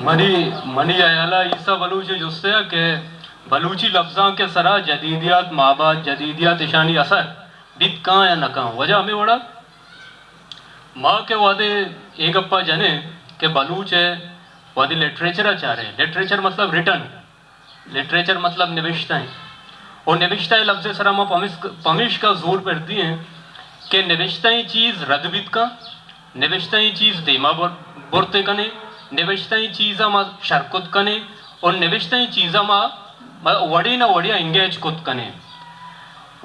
money अयाला ईसा बलूची जुस्से के बलूची लफ्ज़ां के सरा जदीदियात माबाद जदीदियात इशानी असर बित कहाँ या न कहाँ वजह हमें वड़ा माँ के वादे एक अप्पा जने के बलूच है वादे लिटरेचर चाह रहे लिटरेचर मतलब रिटर्न लिटरेचर मतलब निविष्टाएं और निविष्टाएं लफ्ज़ सरा माँ पमिश का जोर पड़ती हैं कि निविष्टाएं चीज़ रद्दबित का निविष्टाएं चीज़ देमा बोरते कने निविष्टाएं चीज़ा माँ शरकुत कने और निविष्टाएं चीज़ा माँ वड़ी ना वड़िया इंगेज कुत कने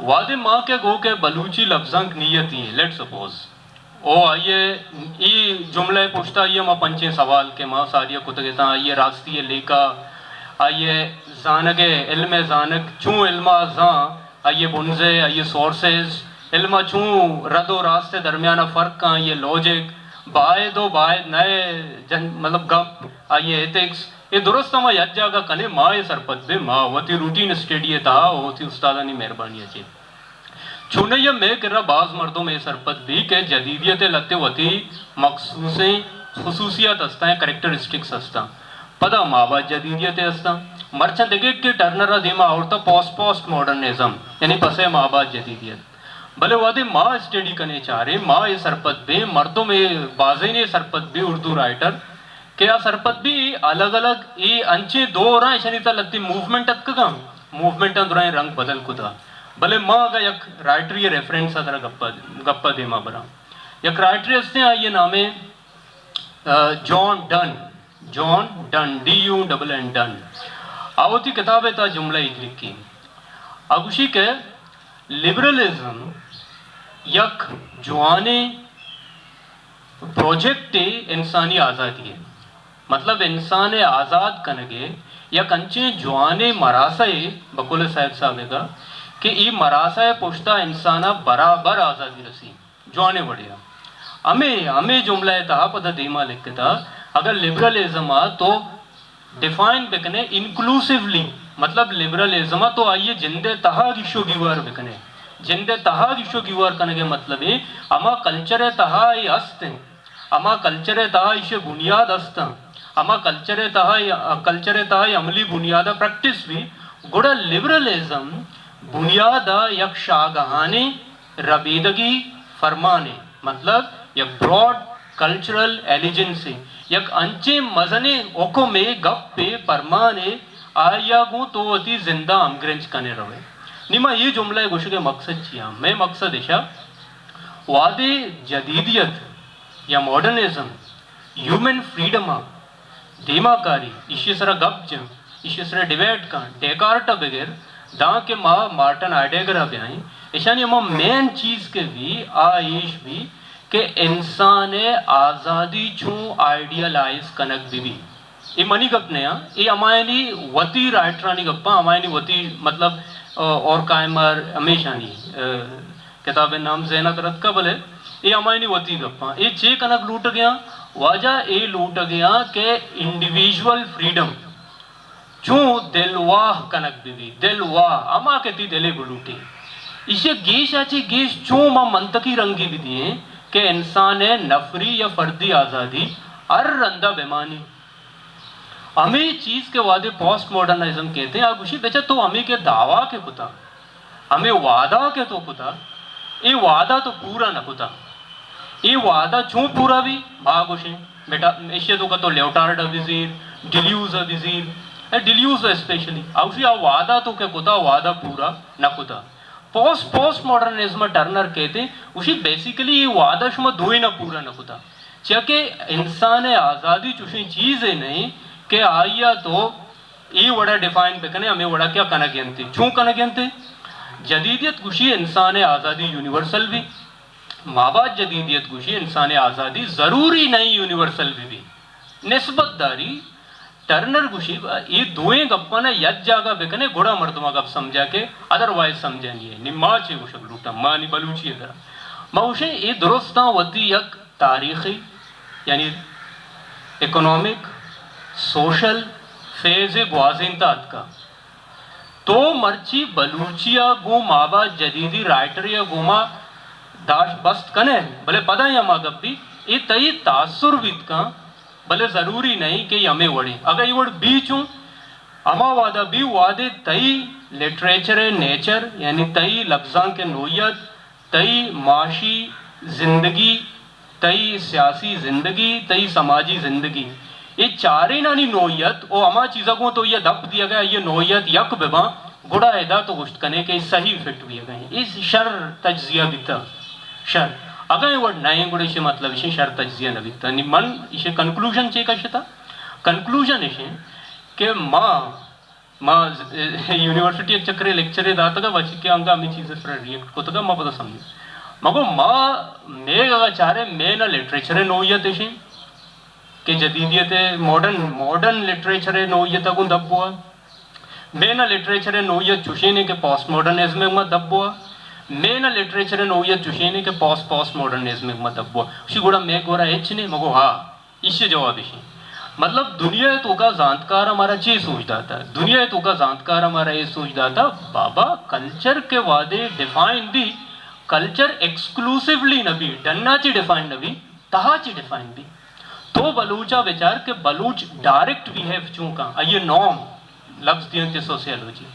वादे माँ के गो के बलूची लफ्ज़ांक नियती हैं लेट सपोज ओ आइए ये जुमले पूछता आइए माँ पंचे सवाल के माँ सारिया कुतगेता आइए रास्ती लेका आइए जानगे इल्म जानक चूँ इल्मा जां आइए बुनजे आइए सोर्सेज इल्मा चूँ रदो रास्ते दरमियाना फ़र्क का आइए लॉजिक बाय दो बाय नए मतलब गप आइए एथिक्स ये दुरुस्त माँ यद जागा कने माँ ये सरपत बे माँ वती रूटीन स्टेडिये था वती उस्तादानी मेहरबानी अच्छी चुने ये मैं कर बाज़ मर्दों में सरपत भी के जदीदियत लत्ते वती मखसूसे खुसूसियत हस्ता करेक्टरिस्टिक्स हस्ता पदा मावा जदीदियत हस्ता मर्चन देखे कि टर्नर धीमा और तो पोस्ट मॉडर्निज्म यानी पसे मावा जदीदियत भले वादे माँ स्टडी करने चाह रहे माँ ये सरपत भी मर्दों में बाज़े ने सरपत भी उर्दू राइटर के आ सरपत भी अलग अलग ये अंचे दो और शनिता लगती मूवमेंट का मूवमेंट अंदर रंग बदल कुदा भले माँ का यक राइटरी रेफरेंस अदर गप्पा दे माँ बरा यक राइटरी हस्ते आइए नामे जॉन डन DUNN डन आवती किताबें ता जुमला लिखी अगुशी के लिबरलिज्म यक जुआने प्रोजेक्ट इंसानी आज़ादी है मतलब इंसान आज़ाद कनगे या कंचे जुआने मरासे बकुल साहब साहब का कि ये मरासा पुश्ता इंसाना बराबर आज़ादी रसी जुआने बढ़िया हमें जुमला था पता धीमा लिखता अगर लिबरलिज्म आ तो डिफाइन बिकने इंक्लूसिवली मतलब लिबरलिज्म तो आइए जिंदे तहा गिशो गिवार बिकने जिंदे तहा गिशो गिवार करने के मतलब है अमा कल्चर तहा ये हस्ते अमा कल्चर तहा इसे बुनियाद हस्ता अमा कल्चर तहा अमली बुनियाद प्रैक्टिस भी गुड़ा लिबरलिज्म बुनियाद यक शागहाने रबीदगी फरमाने मतलब यक ब्रॉड कल्चरल एलिजेंसी यक अंचे मजने ओको में गप पे परमाने आया गु तो अति जिंदा अमग्रेंच कने रहे निमा ये जुमला गुश के मकसद चिया मैं मकसद इशा वादे जदीदियत या मॉडर्निज्म ह्यूमन फ्रीडम धीमाकारी इसी तरह गप जम इसी तरह डिबेट का डेकार्ट बगैर दां के माँ मार्टन आइडेगर अभियान ऐशानी माँ मेन चीज़ के भी आयश भी के इंसान आज़ादी छू आइडियलाइज कनक भी ये मनी गप ने ये हमारी वती राइटरानी गप्पा हमारी वती मतलब और कायमर हमेशा नहीं किताबें नाम ज़ेना करत का भले ये हमारी वती गप्पा ये चे कनक लूट गया वजह ये लूट गया के इंडिविजुअल फ्रीडम चू दिलवाह कनक बीवी दिलवाह अमा कहती दिले गुलूटी इसे गेश आची गेश चू माँ मंतकी रंगी भी दिए के इंसान है नफरी या फर्दी आज़ादी हर रंदा बेमानी हमें चीज़ के वादे पोस्ट मॉडर्निज्म कहते हैं आप उसी बेचा तो हमें के दावा के कुता हमें वादा के तो कुता ये वादा तो पूरा न कुता ये वादा चू पूरा भी भागुशे बेटा इसे तो का तो लेवटार्ड विजीर डिल्यूज विजीर डिल्यूज स्पेशली अवश्य आ वादा तो क्या कुता वादा पूरा न कुता पोस्ट मॉडर्निज्म टर्नर कहते उसी बेसिकली ये वादा शुमा दो ही न पूरा न कुता चाहे इंसान आज़ादी चुशी चीज़ है नहीं के आइया तो ये वड़ा डिफाइन बेकने हमें वड़ा क्या कनगयंती चूँ कनगयंती जदीदियत गुशी इंसान आज़ादी यूनिवर्सल भी माबाद जदीदियत गुशी इंसान आज़ादी ज़रूरी नहीं यूनिवर्सल भी निस्बत दारी टर्नर गुशी ये दोएं गप्पा ना यद जागा बेकने घोड़ा मर्दमा गप समझा के अदरवाइज समझे नहीं है निम्मा चे गुशक लूटा माँ नि बलूची है माउशे ये दुरुस्ता वदी यक तारीखी यानी इकोनॉमिक सोशल फेज ग्वाजिंतात का तो मर्ची बलूचिया गो माबा जदीदी राइटर या गोमा दाश बस्त कने भले पदा या मागब भी ये तई तासुर विद का भले ज़रूरी नहीं कि हमें वड़े अगर ये वड़ बीच हूँ अमा वादा भी वादे तई लिटरेचर नेचर यानी तई लफ्ज़ां के नोयत तई माशी ज़िंदगी तई सियासी ज़िंदगी तई समाजी ज़िंदगी ये चारे नानी नोयत ओ अमा चीज़ों को तो ये दब दिया गया ये नोयत यक बेबा गुड़ा एदा तो गुश्त करने के सही फिट हुए गए इस शर तज्जिया बिता शर अगर वो नए गुड़े से मतलब इसे शर तज्जिया न बिता नि मन इसे कंक्लूजन चे कशता कंक्लूजन इसे के माँ यूनिवर्सिटी एक चक्रे लेक्चरे दाता का वची के अंगा में चीज़ें पर रिएक्ट को तो का माँ पता समझे मगो माँ मैं अगर चारे मैं ना लिटरेचर नोयत इसे के जदीदियत मॉडर्न लिटरेचर नोयत को दब हुआ मैं ना लिटरेचर नोयत चुशेने के पोस्ट मॉडर्निज्म में दब हुआ मैं ना लिटरेचर नोयत चुशेने के पोस्ट मॉडर्निज्म में दब हुआ उसी गुड़ा मैं गोरा एच ने मगो हाँ इससे जवाब इसे मतलब दुनिया तो का जानकार हमारा ये सोचता था दुनिया तो का जानकार हमारा ये सोचता था बाबा कल्चर के वादे डिफाइन भी कल्चर एक्सक्लूसिवली न भी डन्ना ची डिफाइन न भी तहा ची डिफाइन भी तो बलूचा विचार के बलूच डायरेक्ट बिहेव चूंका ये नॉर्म लफ्ज दिए सोशियोलॉजी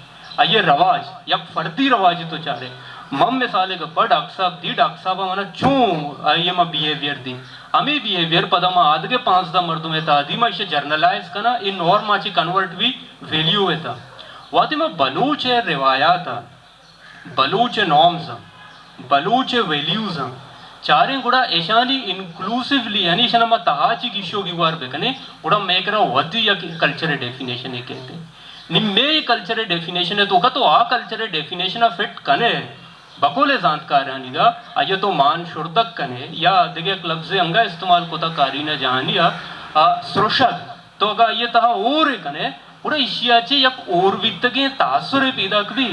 ये रवाज या फर्दी रवाज तो चाहे मम मिसाले का पढ़ डॉक्टर साहब मना चूं ये मा बिहेवियर दी हमें बिहेवियर पदमा आद के 5 मर्दों में था दी इसे जर्नलाइज करना इन नॉर्म आची कन्वर्ट भी वैल्यू है था वादी में बलूच है रिवायात बलूच है नॉर्म्स बलूच है वैल्यूज चारे गुड़ा ऐशानी इंक्लूसिवली यानी शनमा तहाची गिशो गिवार बेकने गुड़ा मेकरा वधी या कल्चर डेफिनेशन है कहते निम्मे कल्चर डेफिनेशन है तो आ कल्चर डेफिनेशन फिट कने बकोले जानकार निगा अये तो मान शुर्दक कने या दिगे लफ्ज़ अंगा इस्तेमाल कोता कारी न जहानिया सुरशद तो अगा ये तहा और कने उड़ा इशियाचे यक और वित्तगे तासुरे पैदा कभी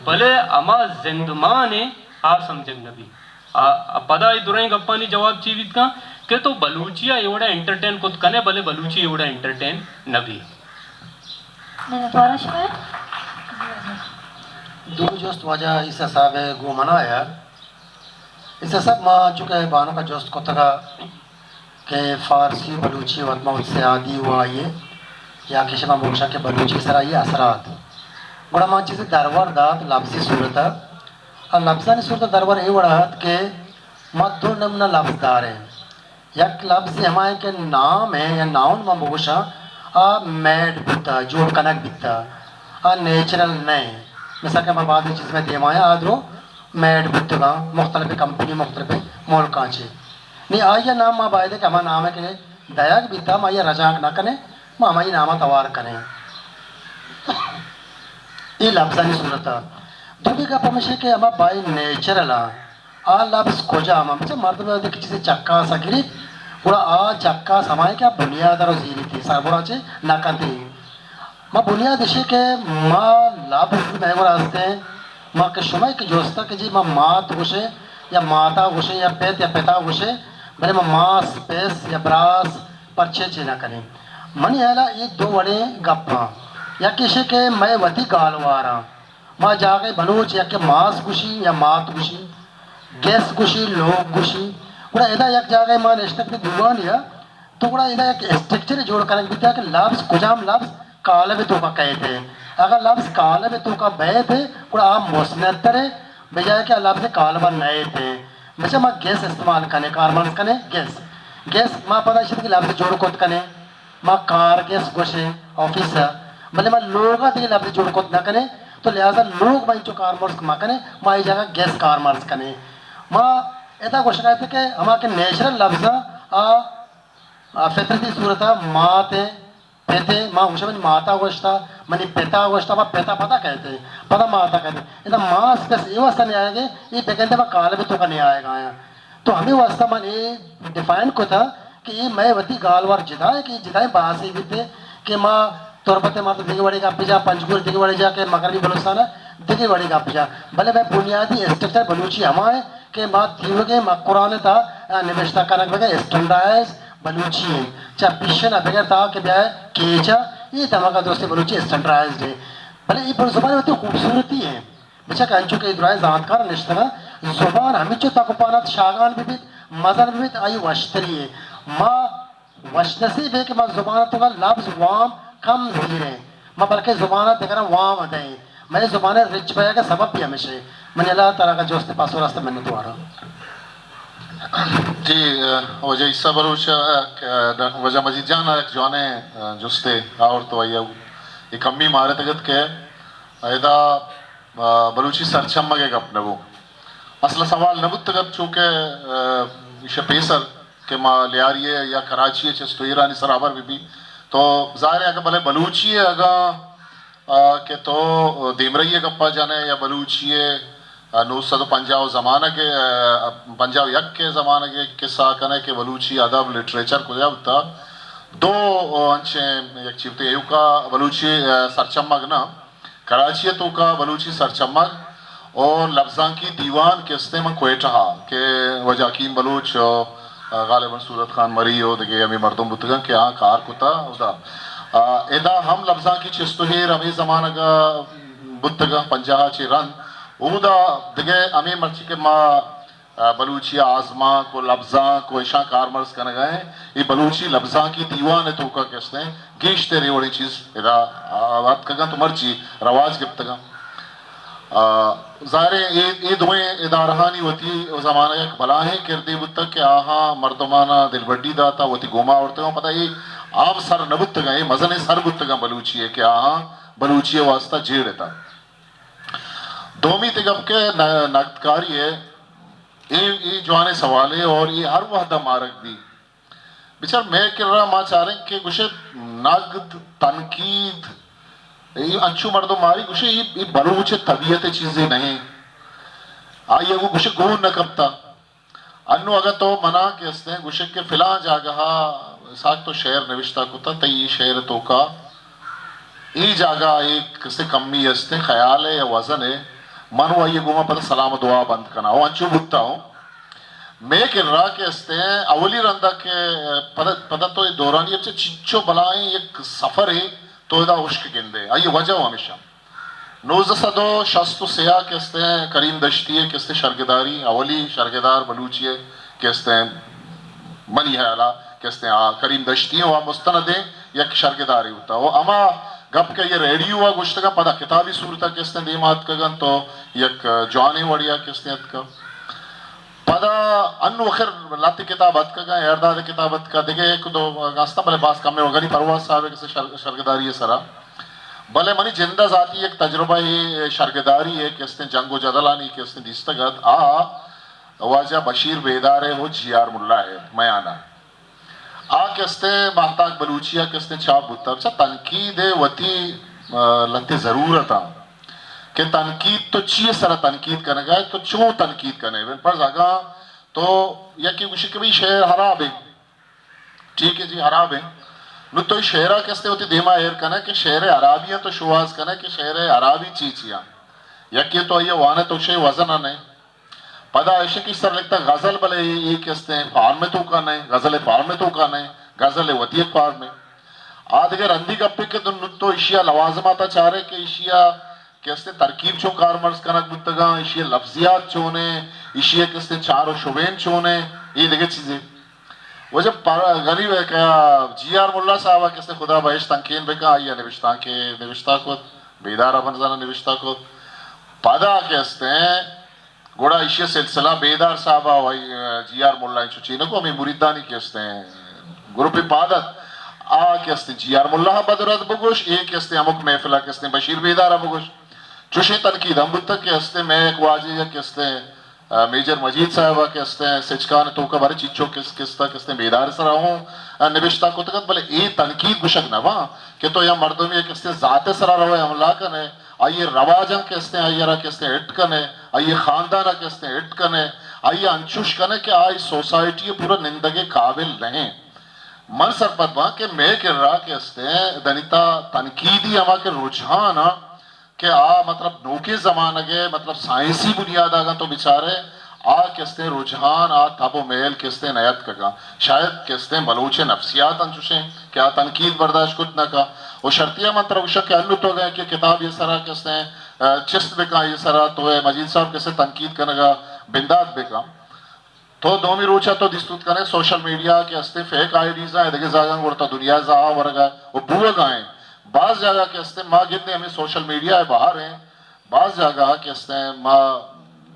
भले अमा जिंदमाने आ समझन नबी पदा दुराई गप्पानी जवाब चीवित का के तो बलूचिया एवढा एंटरटेन कुत कने भले बलूची एवढा एंटरटेन नबी दो जोस्त वजह इस हिसाब है गो मनाया इस सब माँ चुके बानों का जोस्त को तका के फारसी बलूची वतमा उससे आदि हुआ ये या किसी माँ मोक्षा के बलूची सरा ये असरात बड़ा माँ चीज़ दरबार दात लफ्ज़ी सूरत और लफ्ज़ानी सूरत दरबार ये बड़ा हाथ के मध्य नमना लफ्ज़दार है यक लफ्ज़ हमारे के नाम है या नाउन माँ मोक्षा मैड बिता जोड़ कनक बिता नेचुरल नए मिसाल के बाद जिसमें देमाया आदरो मैड बिता मुख्तलिफ कंपनी मुख्तलिफ मोल कांचे नहीं आइए नाम माँ बायदे के हमारा नाम है कि दयाग बिता माँ ये रजाक ना करें माँ हमारी नामा तवार करें ये लफ्ज़ानी सूरत दूसरी का परमेश्वर के हमारा बाई नेचुरल आ लफ्ज़ खोजा हम मर्द में किसी चक्का सकिरी पूरा आ चक्का समाय क्या बुनियाद और जीरी थी साबुरा चे नाकाती माँ बुनियाद इसे के माँ लाभ में वो रास्ते माँ के समय के जोस्ता के जी माँ मात घुसे या माता घुसे या पिता घुसे भले माँ स्पेस या ब्रास परचे चे ना करें मनी है ना ये दो बड़े गप्पा या किसी के मैं वती गालवारा माँ जाके बलूच या के मांस घुसी या मात घुसी गैस घुसी लोग घुसी पूरा इधर एक जगह मान स्टेप में दुआ लिया तो पूरा इधर एक स्ट्रक्चर जोड़ कर बिता कि लफ्ज़ कुजाम लफ्ज़ काले में तो का कहते हैं अगर लफ्ज़ काले में तो का बैठ है पूरा आप मोसनतर है बजाय कि लफ्ज़ कालबर नए थे वैसे माँ गैस इस्तेमाल करने कारमान करने गैस माँ पता चल कि लफ्ज़ जोड़ कोत करने माँ कार गैस गोशे ऑफिस भले माँ लोग आते लफ्ज़ जोड़ कोत ना करने तो लिहाजा लोग भाई जो कार मार्स माँ करने माँ ये जगह गैस कार मार्स करने माँ ऐसा क्वेश्चन कहते कि हमारे नेचुरल लफ्ज़ फितरती सूरत माते पेते माँ उसे मनी माता गोश्ता मनी पिता गोश्ता माँ पिता पता कहते हैं पता माता कहते हैं इधर माँ स्पेस ये वास्ता नहीं आएगा ये बेकंदे में काले भी तो का नहीं आएगा आया तो हमें वास्ता मन ये डिफाइन को था कि ये मैं वती गालवार जिदाए कि जिदाए बासी भी थे कि माँ तोरपते माँ तो दिखे बड़ी का पिजा पंचगुर दिखे बड़ी जा के मगरबी बलूचिस्तान दिखे बड़ी का पिजा भले भाई बुनियादी स्ट्रक्चर बलूची हमारे के बाद थी माँ कुरान था निवेशता कनक बगैर स्टैंडर्डाइज बलूची है चाहे पिशन बगैर था कि ब्याह केचा ये धमाका दोस्ती बलूची स्टैंडर्डाइज्ड है भले ये पर जुबान होती खूबसूरती है बेचा कंचू के इधर जानकार निश्चित जुबान हमें जो तकपानत शागान भी मजन भी आई वश्तरी है माँ وش نصیب ہے کہ میں زبانت کا لفظ وام کم دھیرے میں بلکہ زبانت دیکھ رہا وام ادائیں میں زبانیں رچ پایا کا سبب بھی ہمیشہ میں اللہ تعالیٰ کا جو اس پاس و راستہ میں نے دوارا جی وجہ عیسیٰ بلوچ وجہ مجید جان ایک جوانے جستے اور تو آئیے ایک امی مارے تگت کے ایدہ بلوچی سرچم مگے گا اپنے وہ اصل سوال نبت تگت چونکہ ایشہ پیسر کہ ماں لیاریے یا کراچی ہے چستو ایرانی سرابر بھی تو ظاہر ہے اگر بلے بلوچی ہے اگر کہ تو دیمرئی ہے گپا جانے یا بلوچی ہے 950 زمانہ کے 51 کے زمانہ کے قصہ کنے کہ بلوچی ادب لٹریچر کو جب تا دو انچیں یک چیفتے ایو کا بلوچی سرچمگ نا کراچی تو کا بلوچی سرچمگ اور لفظاں کی دیوان کستے میں کوئٹہ کہ وجہ حکیم بلوچ غالباً صورت خان مری ہو دگے ہمیں مردم بتگن کہ ہاں کار کتا دا ایدہ ہم لفظاں کی چستوہیر ہمیں زمانہ کا بتگن 50 چی رن اودا دگے ہمیں مرچی کے ماں بلوچی آزما کو لفظاں کو اشاں کارمرز کرنے گئے یہ بلوچی لفظاں کی دیوان ہے تو کا کستے ہیں گیش تیرے وڑی چیز ایدہ آباد کگا تو مرچی رواج گپتگا ظاہر ہے یہ دوئیں ادارہانی ہوتی زمانہ ایک بلاہیں کردی بتا کہ آہاں مردمانہ دل بڑی داتا ہوتی گوما اورتگا پتہ یہ عام سر نبتگا یہ مزن سر بتگا بلوچی ہے کہ آہاں بلوچی واسطہ جیڑ تا دومی تگب کے نقدکاری ہے یہ جوانے سوالے اور یہ ہر وحدہ مارک بھی بچار میں کر رہا ماں چاہ رہے ہیں کہ گوشے نقد تنقید یہ انچو مردو ماری گوشے یہ بلوچ طبیعت چیزیں نہیں آئیے وہ گوشے گون نہ کرتا انو اگر تو منع کے استے ہیں گوشے کے فلاں جاگہا ساکھ تو شعر نوشتہ کتا تی شعر تو کا ای جاگہ ایک کسے کمی استے خیال ہے یا وزن ہے منو آئیے گوما پتہ سلام دعا بند کرنا وہ انچو بکتا ہوں میں کر رہا کہ استے ہیں اولی رندہ کے پتہ تو دورانی اب سے چچو بلائیں ایک سفر ہے تو ادھا عشق گندے آئیے وجہ ہو ہمیشہ 1963 کے استے ہیں کریم دشتی ہے کہ استے شرگداری اولی شرگدار بلوچی ہے کہ استے ہیں منی ہے علا کہ استے ہیں کریم دشتی ہے وہ مستند ہے یک شرگداری ہوتا وہ اما گپ کے یہ ریڈیو ہوا گوشتگا پدا کتابی صورتا کہ استے دیمات کگن تو یک جوانے وڑیا کہ استے کا پدا انو اخر لاتی کتابت کگا ارداد کتابت کا دیکھے ایک دو گاستا بلے باس کم میں وگنی پرواز صاحب ہے کسی شرگداری ہے سرا بلے منی جندہ ذاتی ایک تجربہ ہی شرگداری ہے کہ اس نے جنگ و جدلانی کہ اس نے دیستگت واجہ بشیر بیدار ہے وہ جی آر ملا ہے میانا کہ اس نے محتاق بلوچیا کہ اس نے چھاپ بھتا اچھا تنقید وطی لگتے ضرورتا کہ تنقید تو چیئے سارا تنقید کرنے گئے تو چون تنقید کرنے گئے پر زگاں تو یکی گوشی کہ بھی شعر حراب ہے ٹھیک ہے جی حراب ہے نو تو شعرہ کستے ہوتی دیما ایر کنا کہ شعر عرابیاں تو شواز کنا کہ شعر عرابی چیچیاں یکی تو یہ وانے تو شے وزن آنے پدا ایشے کی سر لگتا غزل بلے یہ کستے ہیں فار میں تو کا نہیں غزل فار میں تو کا نہیں غزل وطی فار میں آدھگر اندی گپے کے تو اشیاء لوازماتا چاہ رہے کہ اشیاء کستے ترکیب چون کارمرز کنک بتگاں اشیاء لفظیات چونے اشیاء کستے چار و شبین چونے یہ دیکھے چیزیں وہ جب غریب ہے کہ جی آر ملا صاحبہ کس نے خدا بہش تنقین بے کہا آئیے نوشتہ کو بیدار افنزانہ نوشتہ کو پادا کہستے ہیں گوڑا اشیاء سلسلہ بیدار صاحبہ جی آر ملا چوچینہ کو ہمیں مریدانی کہستے ہیں گروپی پادت کہستے ہیں جی آر ملا بدرد بگوش ایک کہستے ہیں ہمک محفلہ کہستے ہیں بشیر بیدارہ بگوش چوشی تنقید ہم بتا کہستے ہیں میں ایک واجی کہستے ہیں میجر مجید صاحبہ کہستے ہیں سچکان تو کا بارے چیچو کستا کہستے ہیں بیدار سرا ہوں نوشتہ کو تکت بلے ای تنقید گشک نوا کہ تو یا مردوں میں کہستے ہیں ذات سرا روے حملہ کنے آئیے رواجاں کہستے ہیں آئیے را کہستے ہیں اٹ کنے آئیے خاندانہ کہستے ہیں اٹ کنے آئیے انچوش کنے کہ آئی سوسائٹی پورا نندگے قابل نہیں من سر پت وہاں کہ میں کر رہا کہستے ہیں دنیتا تنقیدی ہما کے رجحانا کہ مطلب نوکے زمانہ گئے مطلب سائنسی بنیاد آگا تو بچارے کستے رجحان تھب و میل کستے نیت کگا شاید کستے بلوچ نفسیات انچوشیں کیا تنقید برداشت کت نہ کا وہ شرطیہ منتر وشا کہ انو تو گئے کہ کتاب یہ سرا کستے چست بکا یہ سرا تو ہے مجید صاحب کسے تنقید کرنے گا بنداد بکا تو دومی روچا تو دیستوت کنے سوشل میڈیا کے استے فیک آئیڈیز ہیں دیکھے زاگاں گورتا دنیا زہاں ورگا وہ بوہ گائیں بعض جگہ کے استے ماں گندے ہمیں سوشل میڈیا ہے باہر ہیں بعض جگہ کے استے ماں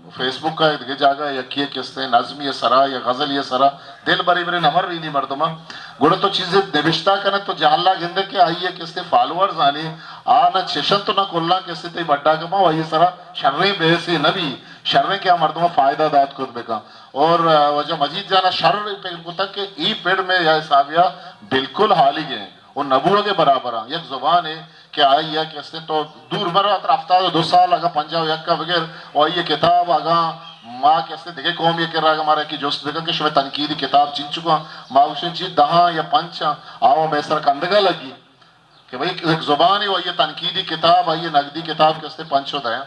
فیس بک کا دیکھے جاگا یا کیے کے استے نظمی سرا یا غزل یہ سرا دل بری بری نمر رہی نہیں مردمہ گوڑا تو چیزیں نوشتہ کرنے تو جہاں گندے کے آئیے کہ استے فالورز آنی آنا چشن تو نہ کھولنا کہ استے تی بڑھا کما وہی سرا شریں بے سے نبی شریں کیا مردمہ فائدہ داد خود بکا اور وجہ مجید جانا شر پہ کتا کہ ای پیڑ میں یا حسابیہ بالکل حالی گئے وہ نبوہ کے برابر ہیں یک زبان ہے کہ آئی ہے کہ اس نے تو دور برا افتاد 2 سال آگا پنجاو یک کا بغیر اور یہ کتاب آگا ماں کہ اس نے دیکھے قوم یہ کر رہا ہے ہمارا کہ جوست دیکھا کہ شوہ تنقیدی کتاب چین چکا ماں اسے چیز 10 یا 5 آوہ بیسر کندگا لگی کہ بھئی ایک زبان ہے وہ یہ تنقیدی کتاب آئی نقدی کتاب کہ اس نے 5 ہوتا ہے